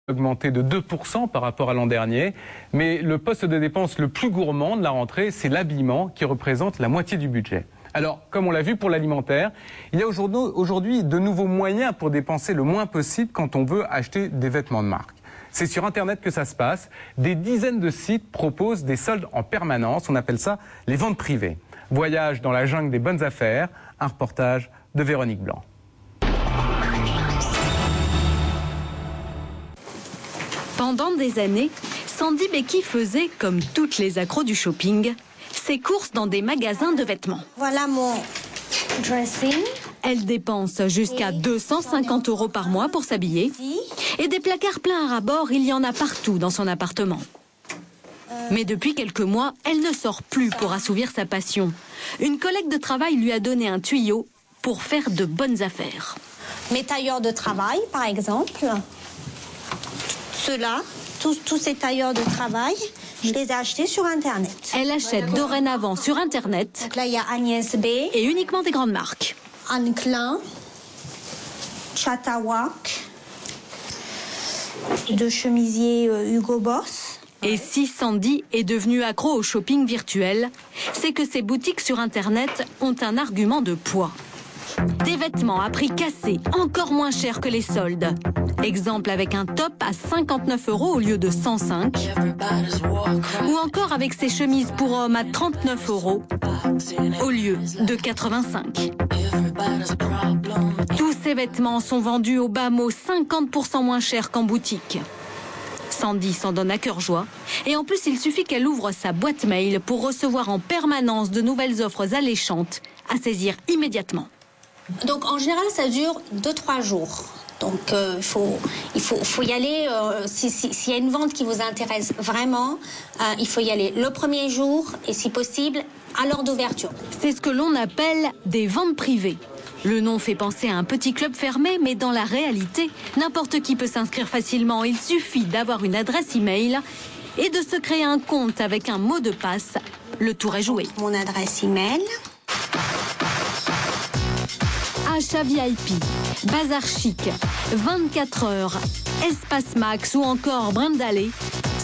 augmenté de 2% par rapport à l'an dernier. Mais le poste de dépense le plus gourmand de la rentrée, c'est l'habillement qui représente la moitié du budget. Alors, comme on l'a vu pour l'alimentaire, il y a aujourd'hui de nouveaux moyens pour dépenser le moins possible quand on veut acheter des vêtements de marque. C'est sur Internet que ça se passe. Des dizaines de sites proposent des soldes en permanence. On appelle ça les ventes privées. Voyage dans la jungle des bonnes affaires. Un reportage de Véronique Blanc. Pendant des années, Sandy Becky faisait, comme toutes les accros du shopping, ses courses dans des magasins de vêtements. Voilà mon dressing. Elle dépense jusqu'à 250 € par mois pour s'habiller. Et des placards pleins à ras-bord, il y en a partout dans son appartement. Mais depuis quelques mois, elle ne sort plus pour assouvir sa passion. Une collègue de travail lui a donné un tuyau pour faire de bonnes affaires. Mes tailleurs de travail, par exemple. Ceux-là, tous ces tailleurs de travail, je les ai achetés sur Internet. Elle achète dorénavant sur Internet. Donc là, il y a Agnès B. Et uniquement des grandes marques. Anne Klein, Chatawak, de chemisier Hugo Boss. Et si Sandy est devenue accro au shopping virtuel, c'est que ces boutiques sur Internet ont un argument de poids. Des vêtements à prix cassé, encore moins chers que les soldes. Exemple avec un top à 59 € au lieu de 105. Ou encore avec ces chemises pour hommes à 39 € au lieu de 85. Tous ces vêtements sont vendus au bas mot 50% moins cher qu'en boutique. Sandy s'en donne à cœur joie. Et en plus, il suffit qu'elle ouvre sa boîte mail pour recevoir en permanence de nouvelles offres alléchantes à saisir immédiatement. Donc en général, ça dure 2-3 jours. Donc il faut y aller, s'il y a une vente qui vous intéresse vraiment, il faut y aller le premier jour et si possible à l'heure d'ouverture. C'est ce que l'on appelle des ventes privées. Le nom fait penser à un petit club fermé, mais dans la réalité, n'importe qui peut s'inscrire facilement. Il suffit d'avoir une adresse email et de se créer un compte avec un mot de passe. Le tour est joué. Mon adresse email. Achat VIP, Bazar Chic, 24 heures, Espace Max ou encore Brindallé,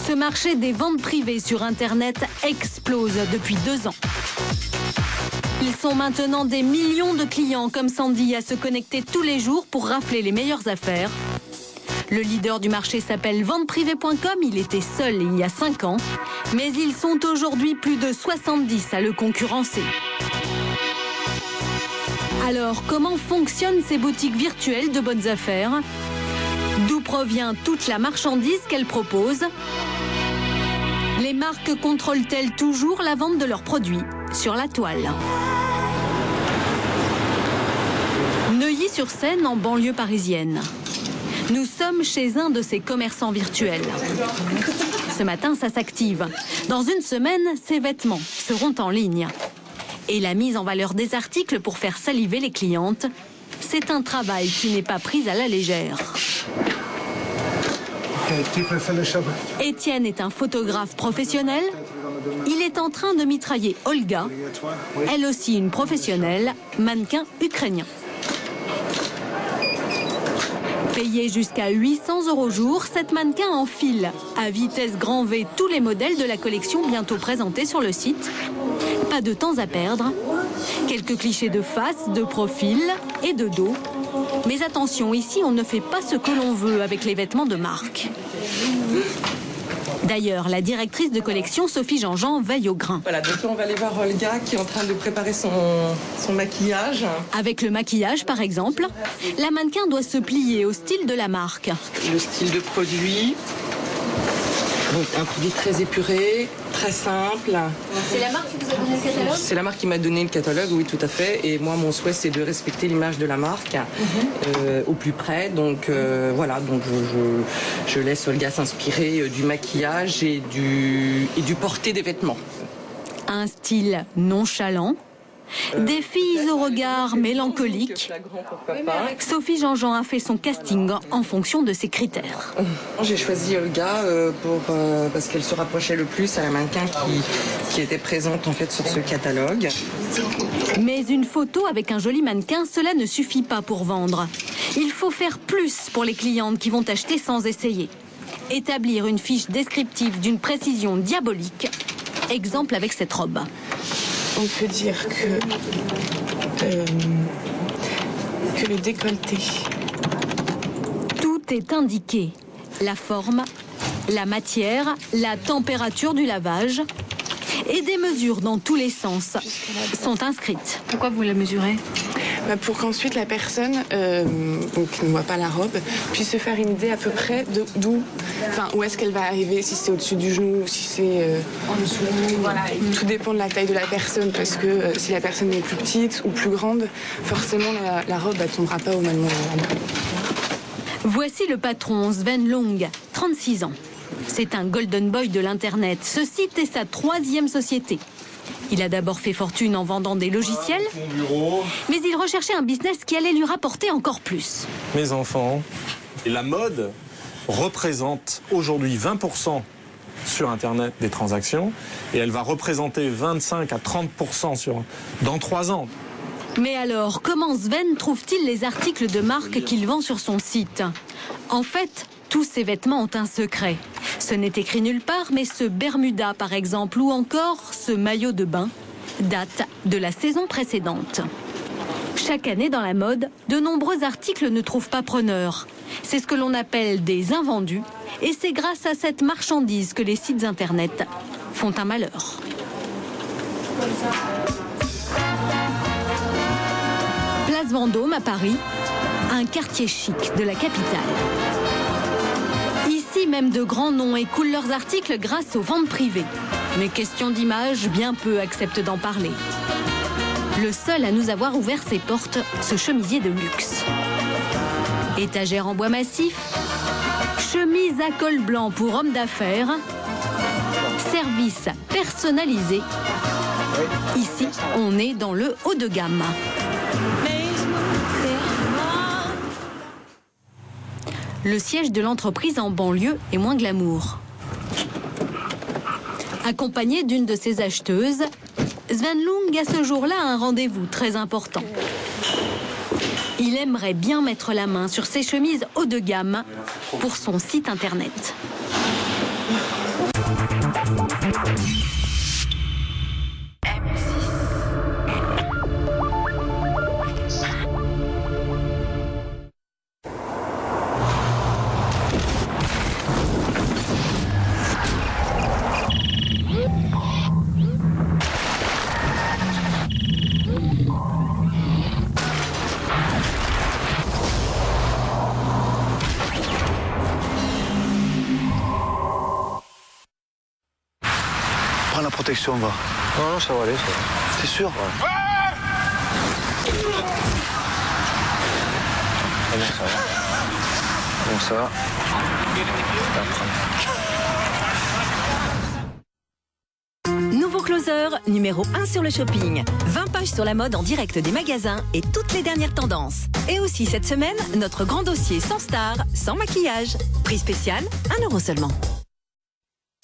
ce marché des ventes privées sur Internet explose depuis 2 ans. Ils sont maintenant des millions de clients comme Sandy à se connecter tous les jours pour rafler les meilleures affaires. Le leader du marché s'appelle venteprivée.com, il était seul il y a 5 ans, mais ils sont aujourd'hui plus de 70 à le concurrencer. Alors, comment fonctionnent ces boutiques virtuelles de bonnes affaires? D'où provient toute la marchandise qu'elles proposent? Les marques contrôlent-elles toujours la vente de leurs produits sur la toile? Neuilly-sur-Seine, en banlieue parisienne. Nous sommes chez un de ces commerçants virtuels. Ce matin, ça s'active. Dans une semaine, ces vêtements seront en ligne. Et la mise en valeur des articles pour faire saliver les clientes, c'est un travail qui n'est pas pris à la légère. Étienne est un photographe professionnel. Il est en train de mitrailler Olga, elle aussi une professionnelle, mannequin ukrainien. Payée jusqu'à 800 € jour, cette mannequin enfile à vitesse grand V tous les modèles de la collection bientôt présentés sur le site. Pas de temps à perdre. Quelques clichés de face, de profil et de dos. Mais attention, ici, on ne fait pas ce que l'on veut avec les vêtements de marque. D'ailleurs, la directrice de collection, Sophie Jean-Jean, veille au grain. Voilà, donc là, on va aller voir Olga qui est en train de préparer son maquillage. Avec le maquillage, par exemple, la mannequin doit se plier au style de la marque. Le style de produit. Donc un produit très épuré, très simple. C'est la marque qui vous a donné le catalogue? C'est la marque qui m'a donné le catalogue, oui, tout à fait. Et moi, mon souhait, c'est de respecter l'image de la marque au plus près. Donc voilà, donc je laisse Olga s'inspirer du maquillage et du porté des vêtements. Un style nonchalant. Des filles au regard mélancolique. Sophie Jean-Jean a fait son casting en fonction de ses critères. J'ai choisi Olga parce qu'elle se rapprochait le plus à la mannequin qui était présente en fait sur ce catalogue. Mais une photo avec un joli mannequin, cela ne suffit pas pour vendre. Il faut faire plus pour les clientes qui vont acheter sans essayer. Établir une fiche descriptive d'une précision diabolique. Exemple avec cette robe. On peut dire que le décolleté. Tout est indiqué. La forme, la matière, la température du lavage et des mesures dans tous les sens sont inscrites. Pourquoi vous la mesurez ? Pour qu'ensuite la personne qui ne voit pas la robe puisse se faire une idée à peu près où est-ce qu'elle va arriver, si c'est au-dessus du genou, si c'est en dessous. Voilà, tout dépend de la taille de la personne, parce que si la personne est plus petite ou plus grande, forcément la robe ne tombera pas au même moment. Voici le patron Sven Long, 36 ans. C'est un golden boy de l'Internet. Ce site est sa 3e société. Il a d'abord fait fortune en vendant des logiciels, mais il recherchait un business qui allait lui rapporter encore plus. Mes enfants, la mode représente aujourd'hui 20% sur Internet des transactions et elle va représenter 25 à 30% dans 3 ans. Mais alors, comment Sven trouve-t-il les articles de marque qu'il vend sur son site ? En fait, tous ces vêtements ont un secret. Ce n'est écrit nulle part, mais ce Bermuda, par exemple, ou encore ce maillot de bain, date de la saison précédente. Chaque année dans la mode, de nombreux articles ne trouvent pas preneur. C'est ce que l'on appelle des invendus, et c'est grâce à cette marchandise que les sites internet font un malheur. Place Vendôme à Paris, un quartier chic de la capitale. Ici, même de grands noms écoulent leurs articles grâce aux ventes privées. Mais question d'image, bien peu acceptent d'en parler. Le seul à nous avoir ouvert ses portes, ce chemisier de luxe. Étagère en bois massif, chemise à col blanc pour hommes d'affaires, service personnalisé. Ici, on est dans le haut de gamme. Le siège de l'entreprise en banlieue est moins glamour. Accompagné d'une de ses acheteuses, Sven Long a ce jour-là un rendez-vous très important. Il aimerait bien mettre la main sur ses chemises haut de gamme pour son site internet. Prends la protection, va. Non, ça va aller, ça va. T'es sûr? Ouais. Ah bon, ça va. Bon, ça va. Nouveau closer, numéro 1 sur le shopping. 20 pages sur la mode en direct des magasins et toutes les dernières tendances. Et aussi cette semaine, notre grand dossier sans star, sans maquillage. Prix spécial, 1 € seulement.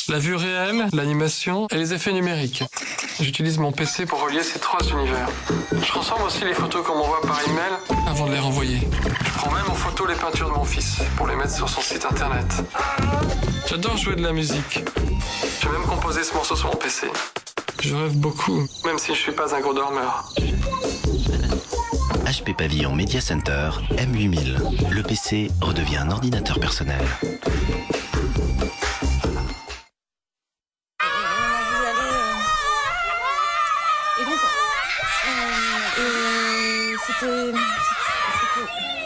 La vue réelle, l'animation et les effets numériques. J'utilise mon PC pour relier ces 3 univers. Je transforme aussi les photos qu'on m'envoie par email avant de les renvoyer. Je prends même en photo les peintures de mon fils pour les mettre sur son site internet. J'adore jouer de la musique. J'ai même composé ce morceau sur mon PC. Je rêve beaucoup, même si je suis pas un gros dormeur. HP Pavillon Media Center M8000. Le PC redevient un ordinateur personnel.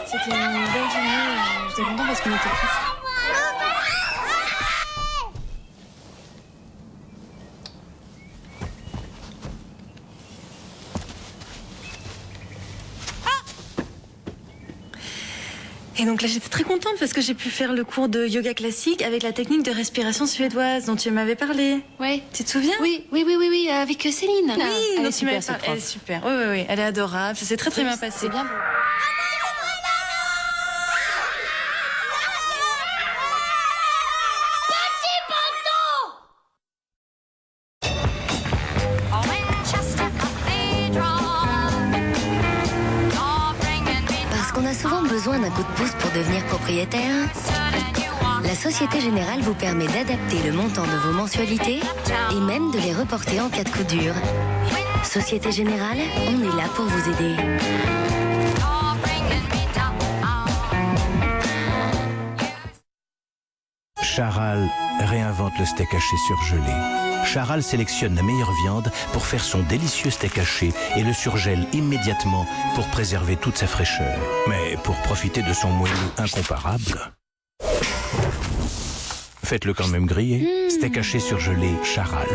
C'était une belle journée, j'étais contente parce qu'on était tous. Et donc là, j'étais très contente parce que j'ai pu faire le cours de yoga classique avec la technique de respiration suédoise dont tu m'avais parlé. Oui. Tu te souviens? Oui, avec Céline. Oui, elle est super, cette prof. Elle est super. Oui, elle est adorable. Ça s'est très bien passé. C'est bien. Parce qu'on a souvent besoin d'un coup de pouce pour devenir propriétaire. La Société Générale vous permet d'adapter le montant de vos mensualités et même de les reporter en cas de coup dur. Société Générale, on est là pour vous aider. Charal réinvente le steak haché surgelé. Charal sélectionne la meilleure viande pour faire son délicieux steak haché et le surgèle immédiatement pour préserver toute sa fraîcheur. Mais pour profiter de son moelleux incomparable, faites-le quand même griller. Steak haché surgelé Charal.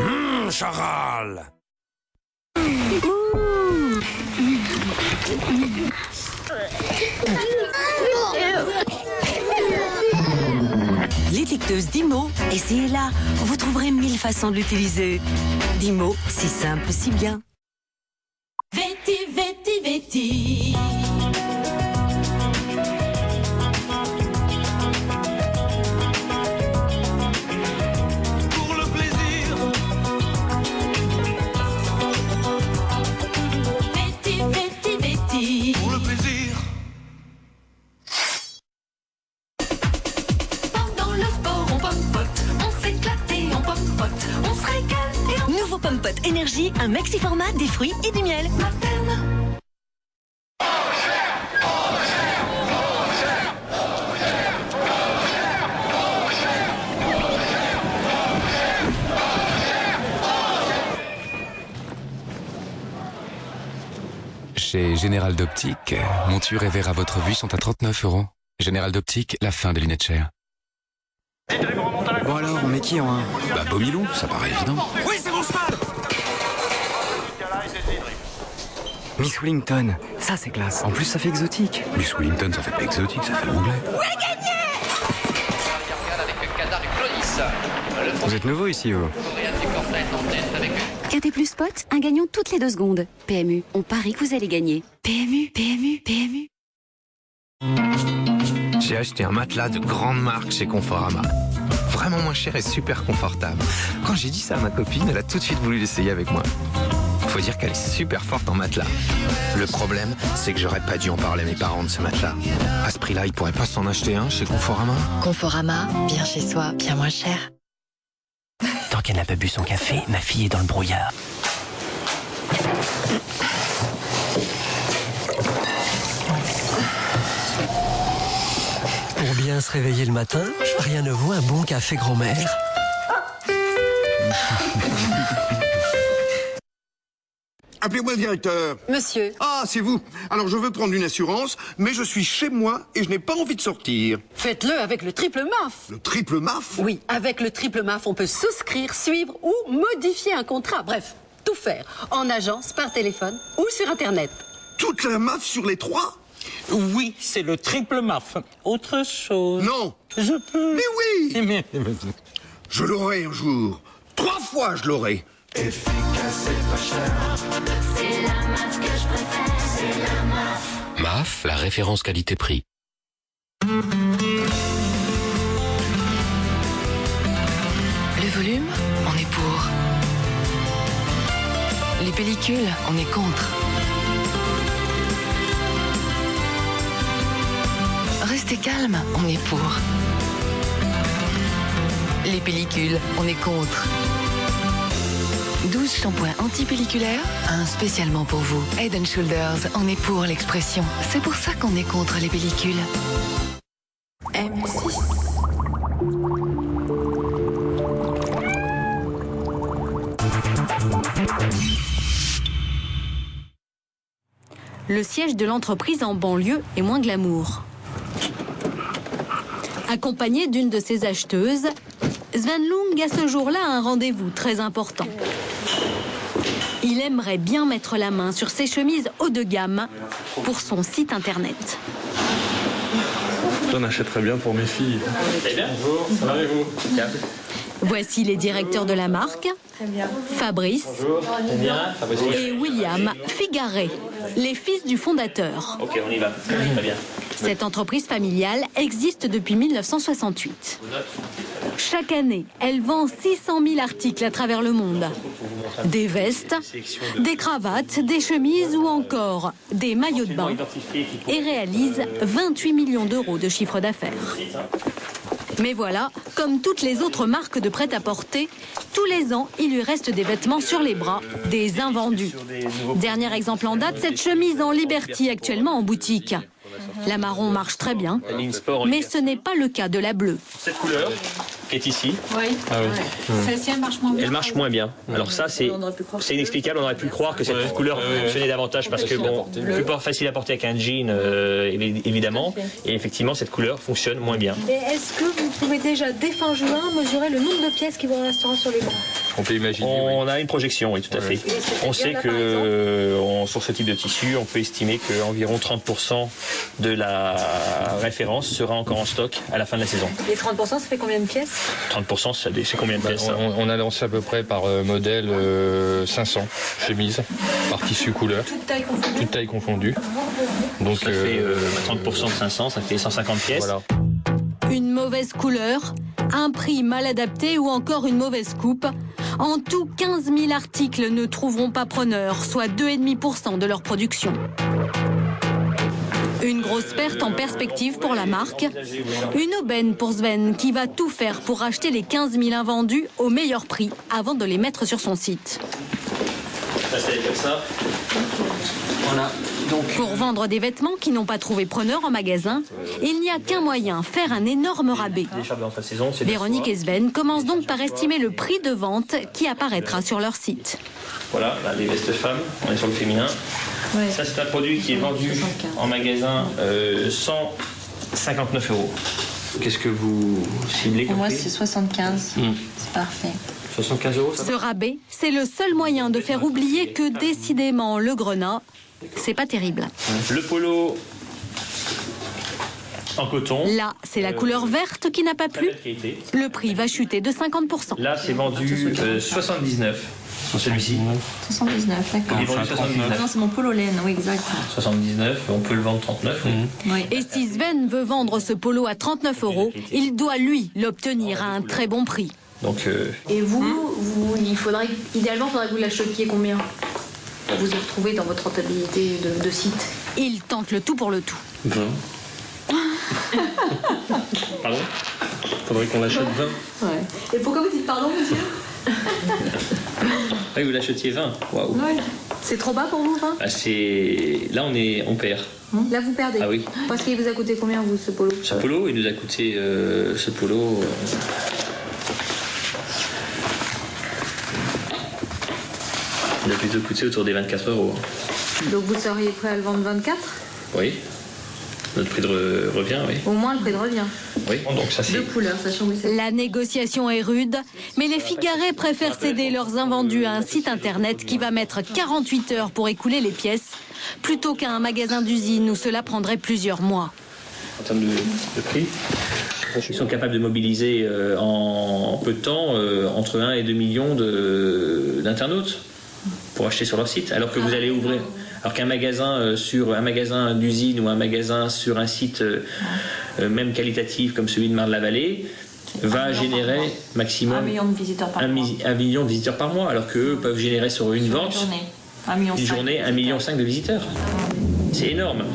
Charal! L'étiqueteuse Dymo, essayez-la. Vous trouverez 1000 façons de l'utiliser. Dymo, si simple, si bien. Veti, veti, veti. Pour le plaisir. Veti, veti, veti. Pour le plaisir. Nouveau Pompot Énergie, un maxi format, des fruits et du miel. Chez Général d'Optique, monture et verre à votre vue sont à 39 €. Général d'Optique, la fin des lunettes chères. Bon alors, on met qui en 1? Bah Beaumilou, ça paraît évident. Oui, c'est mon cheval! Miss Wellington, ça c'est classe. En plus, ça fait exotique. Miss Wellington, ça fait pas exotique, ça fait anglais. Vous êtes nouveau ici, vous? KT Plus Spot, un gagnant toutes les 2 secondes. PMU, on parie que vous allez gagner. PMU, PMU, PMU. J'ai acheté un matelas de grande marque chez Conforama. Vraiment moins cher et super confortable. Quand j'ai dit ça à ma copine, elle a tout de suite voulu l'essayer avec moi. Faut dire qu'elle est super forte en matelas. Le problème, c'est que j'aurais pas dû en parler à mes parents de ce matelas. À ce prix-là, ils pourraient pas s'en acheter un chez Conforama. Conforama, bien chez soi, bien moins cher. Tant qu'elle n'a pas bu son café, ma fille est dans le brouillard. Pour bien se réveiller le matin, rien ne vaut un bon café grand-mère. Appelez-moi le directeur. Monsieur. Ah, c'est vous. Alors, je veux prendre une assurance, mais je suis chez moi et je n'ai pas envie de sortir. Faites-le avec le triple MAF. Le triple MAF? Oui, avec le triple MAF, on peut souscrire, suivre ou modifier un contrat. Bref, tout faire. En agence, par téléphone ou sur Internet. Toute la MAF sur les 3? Oui, c'est le triple MAF. Autre chose. Non. Je peux. Mais oui. Je l'aurai un jour. 3 fois, je l'aurai. Efficace et pas cher. C'est la MAF que je préfère. C'est la MAF. MAF, la référence qualité-prix. Le volume, on est pour. Les pellicules, on est contre. Restez calme, on est pour. Les pellicules, on est contre. 12 shampoings antipelliculaires, un spécialement pour vous. Head & Shoulders, on est pour l'expression. C'est pour ça qu'on est contre les pellicules. M6. Le siège de l'entreprise en banlieue est moins glamour. Accompagné d'une de ses acheteuses, Sven Lung a ce jour-là un rendez-vous très important. Il aimerait bien mettre la main sur ses chemises haut de gamme pour son site internet. J'en achèterais bien pour mes filles. Bonjour, ça va et vous? Voici les directeurs de la marque, Fabrice et William Figaré, les fils du fondateur. Ok, on y va. Très bien. Cette entreprise familiale existe depuis 1968. Chaque année, elle vend 600 000 articles à travers le monde. Des vestes, des cravates, des chemises ou encore des maillots de bain et réalise 28 millions d'euros de chiffre d'affaires. Mais voilà, comme toutes les autres marques de prêt-à-porter, tous les ans, il lui reste des vêtements sur les bras, des invendus. Dernier exemple en date, cette chemise en Liberty actuellement en boutique. La marron marche très bien, mais ce n'est pas le cas de la bleue. Cette couleur qui est ici, Oui. Celle-ci, elle marche moins bien. elle marche moins bien. Alors ça, c'est inexplicable. On aurait pu croire que cette couleur fonctionnait davantage parce que bon, plus facile à porter avec un jean, évidemment. Et effectivement, cette couleur fonctionne moins bien. Et est-ce que vous pouvez déjà, dès fin juin, mesurer le nombre de pièces qui vous resteront sur les bras? On peut imaginer. On a une projection, oui, tout à fait. On sait que sur ce type de tissu, on peut estimer qu'environ 30% de la référence sera encore en stock à la fin de la saison. Et 30%, ça fait combien de pièces? 30%, c'est combien de pièces? On a lancé à peu près par modèle 500 chemises par tissu couleur. Toute taille confondue. Donc ça fait 30% de 500, ça fait 150 pièces. Voilà. Une mauvaise couleur, un prix mal adapté ou encore une mauvaise coupe. En tout, 15 000 articles ne trouveront pas preneur, soit 2,5% de leur production. Une grosse perte en perspective pour la marque. Une aubaine pour Sven qui va tout faire pour acheter les 15 000 invendus au meilleur prix avant de les mettre sur son site. Ça, c'est comme ça. Voilà. Pour vendre des vêtements qui n'ont pas trouvé preneur en magasin, il n'y a qu'un moyen, faire un énorme rabais. Véronique et Sven commencent donc par estimer le prix de vente qui apparaîtra sur leur site. Voilà, là, les vestes femmes, on est sur le féminin. Ouais. Ça, c'est un produit qui est vendu en magasin 159 €. Qu'est-ce que vous ciblez comme Moi, prix? c'est 75. C'est parfait. 75 €, ça va? Ce rabais, c'est le seul moyen de faire oublier que décidément le grenat, c'est pas terrible. Le polo en coton. Là, c'est la couleur verte qui n'a pas plu. Le prix va chuter de 50%. Là, c'est vendu 79 sur celui-ci. 79, d'accord. Il est vendu 79. Non, c'est mon polo laine, oui, exact. 79, on peut le vendre 39. Oui. Et si Sven veut vendre ce polo à 39 €, il doit, lui, l'obtenir à un très bon prix. Donc, Et vous, idéalement, il faudrait que vous l'achetiez combien pour vous y retrouver dans votre rentabilité de site? Il tente le tout pour le tout. 20. Pardon? Faudrait qu'on l'achète 20. Ouais. Et pourquoi vous dites pardon, monsieur? Oui, vous l'achetiez 20. Waouh. Ouais. C'est trop bas pour vous, 20? Là, on perd. Là, vous perdez. Ah oui. Parce qu'il vous a coûté combien, vous, ce polo? Ce polo, il nous a coûté ce polo. Il a plutôt coûté autour des 24 €. Donc vous seriez prêt à le vendre 24? Oui. Notre prix de revient, oui. Au moins le prix de revient. Oui, donc ça c'est... Deux couleurs, sachant que c'est... La négociation est rude, mais les Figarets préfèrent céder leurs invendus à un site internet qui va mettre 48 heures pour écouler les pièces, plutôt qu'à un magasin d'usine où cela prendrait plusieurs mois. En termes de prix, ils sont capables de mobiliser en peu de temps entre 1 et 2 millions d'internautes pour acheter sur leur site, alors que vous allez ouvrir... Alors qu'un magasin sur un magasin d'usine ou un magasin sur un site même qualitatif comme celui de Marne-la-Vallée va générer maximum 1 million de visiteurs par mois. 1 million de visiteurs par mois, alors qu'eux peuvent générer sur une vente, une journée, 1,5 million de visiteurs. C'est énorme.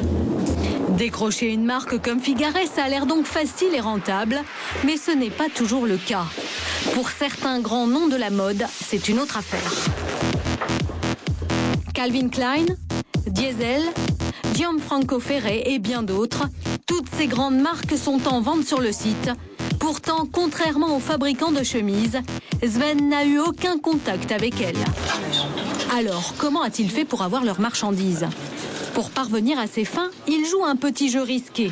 Décrocher une marque comme Figaret, ça a l'air donc facile et rentable, mais ce n'est pas toujours le cas. Pour certains grands noms de la mode, c'est une autre affaire. Calvin Klein, Diesel, Gianfranco Ferré et bien d'autres, toutes ces grandes marques sont en vente sur le site. Pourtant, contrairement aux fabricants de chemises, Sven n'a eu aucun contact avec elles. Alors, comment a-t-il fait pour avoir leurs marchandises? Pour parvenir à ses fins, il joue un petit jeu risqué.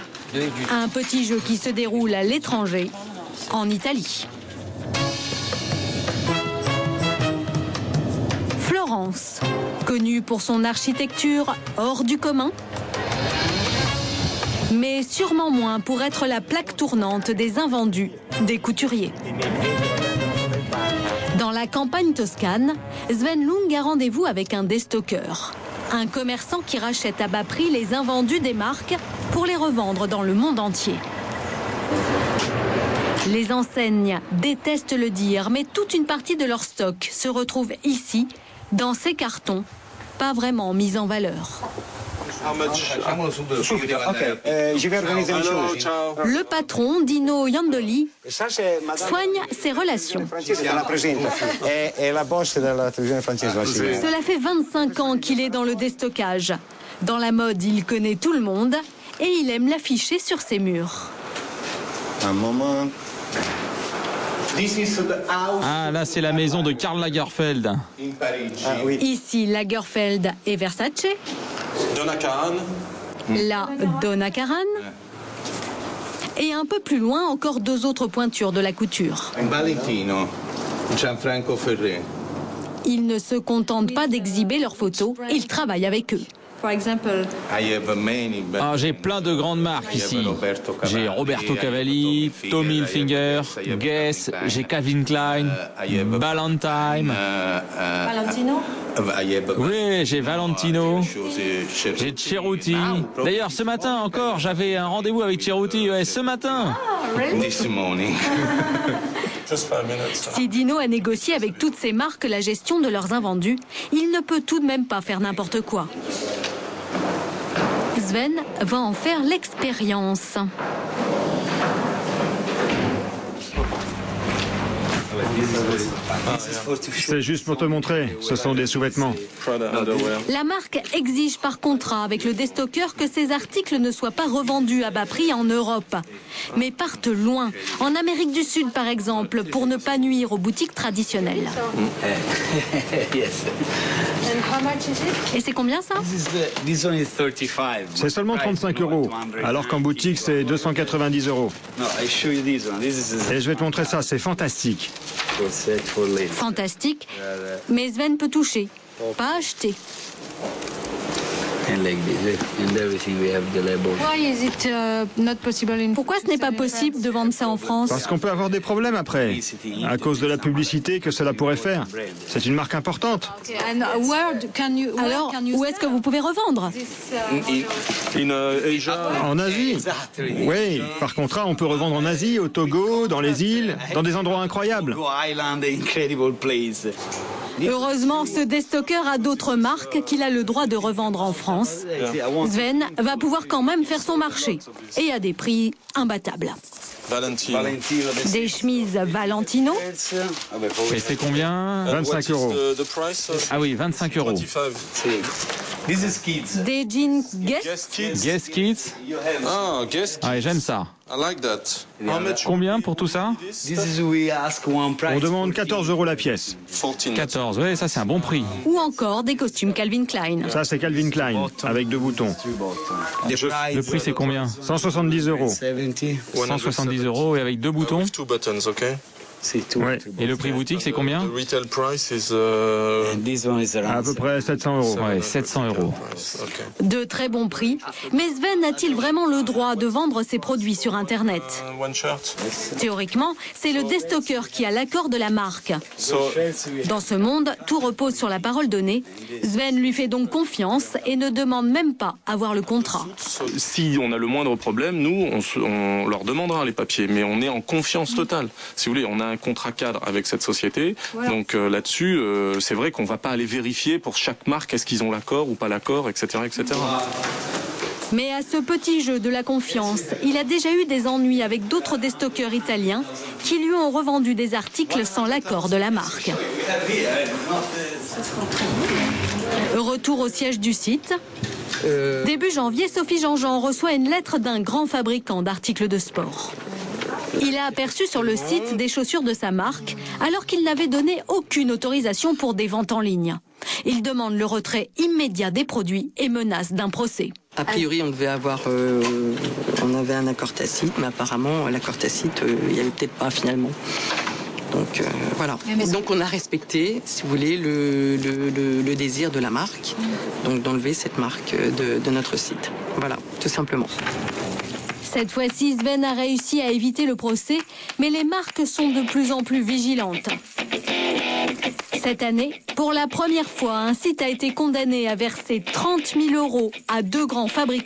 Un petit jeu qui se déroule à l'étranger, en Italie. Florence, connue pour son architecture hors du commun, mais sûrement moins pour être la plaque tournante des invendus des couturiers. Dans la campagne toscane, Sven Lung a rendez-vous avec un déstockeur, un commerçant qui rachète à bas prix les invendus des marques pour les revendre dans le monde entier. Les enseignes détestent le dire, mais toute une partie de leur stock se retrouve ici, dans ces cartons, pas vraiment mis en valeur. Je vais organiser une chose. Le patron, Dino Iandoli, soigne ses relations. Cela fait 25 ans qu'il est dans le déstockage. Dans la mode, il connaît tout le monde et il aime l'afficher sur ses murs. Un moment. Ah, là, c'est la maison de Karl Lagerfeld. Ici, Lagerfeld et Versace. Donna Karan. Là, Donna Karan. Et un peu plus loin, encore 2 autres pointures de la couture. Valentino, Gianfranco Ferré. Ils ne se contentent pas d'exhiber leurs photos, ils travaillent avec eux. Ah, j'ai plein de grandes marques ici. J'ai Roberto Cavalli, Tommy Hilfiger, Guess, j'ai Calvin Klein, Ballantine. Valentino? Oui, j'ai Valentino, j'ai Cerruti. D'ailleurs, ce matin encore, j'avais un rendez-vous avec Cerruti, ouais, ce matin. Si Dino a négocié avec toutes ces marques la gestion de leurs invendus, il ne peut tout de même pas faire n'importe quoi. Sven va en faire l'expérience. C'est juste pour te montrer, ce sont des sous-vêtements. La marque exige par contrat avec le déstockeur que ces articles ne soient pas revendus à bas prix en Europe, mais partent loin, en Amérique du Sud par exemple, pour ne pas nuire aux boutiques traditionnelles. Et c'est combien ça? C'est seulement 35 €, alors qu'en boutique c'est 290 €. Et je vais te montrer ça, c'est fantastique. Fantastique, mais Sven peut toucher, pas acheter. Pourquoi ce n'est pas possible de vendre ça en France? Parce qu'on peut avoir des problèmes après, à cause de la publicité que cela pourrait faire. C'est une marque importante. Alors, où est-ce que vous pouvez revendre? En Asie. Oui, par contrat, on peut revendre en Asie, au Togo, dans les îles, dans des endroits incroyables. Heureusement, ce déstockeur a d'autres marques qu'il a le droit de revendre en France. Sven va pouvoir quand même faire son marché et à des prix imbattables. Des chemises Valentino. Et c'est combien? 25 €. Ah oui, 25 €. Des jeans Guess. Guess Kids. Ah, Guess. Ah, j'aime ça. I like that. Combien pour tout ça? On demande 14 € la pièce. 14, oui, ça c'est un bon prix. Ou encore des costumes Calvin Klein. Ça c'est Calvin Klein, avec 2 boutons. Le prix c'est combien? 170 €. 170 € et avec 2 boutons. C'est tout. Ouais. Et le prix boutique, c'est combien? Retail price is à peu près 700 €. Ouais, 700 €. De très bons prix. Mais Sven a-t-il vraiment le droit de vendre ses produits sur Internet? Théoriquement, c'est le déstockeur qui a l'accord de la marque. Dans ce monde, tout repose sur la parole donnée. Sven lui fait donc confiance et ne demande même pas à voir le contrat. Si on a le moindre problème, nous, on leur demandera les papiers, mais on est en confiance totale. Si vous voulez, on a un contrat cadre avec cette société. Voilà. Donc là-dessus, c'est vrai qu'on ne va pas aller vérifier pour chaque marque est-ce qu'ils ont l'accord ou pas l'accord, etc., etc. Mais à ce petit jeu de la confiance, il a déjà eu des ennuis avec d'autres déstockeurs italiens qui lui ont revendu des articles sans l'accord de la marque. Retour au siège du site. Début janvier, Sophie Jean-Jean reçoit une lettre d'un grand fabricant d'articles de sport. Il a aperçu sur le site des chaussures de sa marque, alors qu'il n'avait donné aucune autorisation pour des ventes en ligne. Il demande le retrait immédiat des produits et menace d'un procès. A priori, on devait avoir, on avait un accord tacite, mais apparemment, l'accord tacite, il n'y avait peut-être pas finalement. Donc voilà. Donc on a respecté, si vous voulez, le désir de la marque, donc d'enlever cette marque de notre site. Voilà, tout simplement. Cette fois-ci, Sven a réussi à éviter le procès, mais les marques sont de plus en plus vigilantes. Cette année, pour la première fois, un site a été condamné à verser 30 000 € à 2 grands fabricants.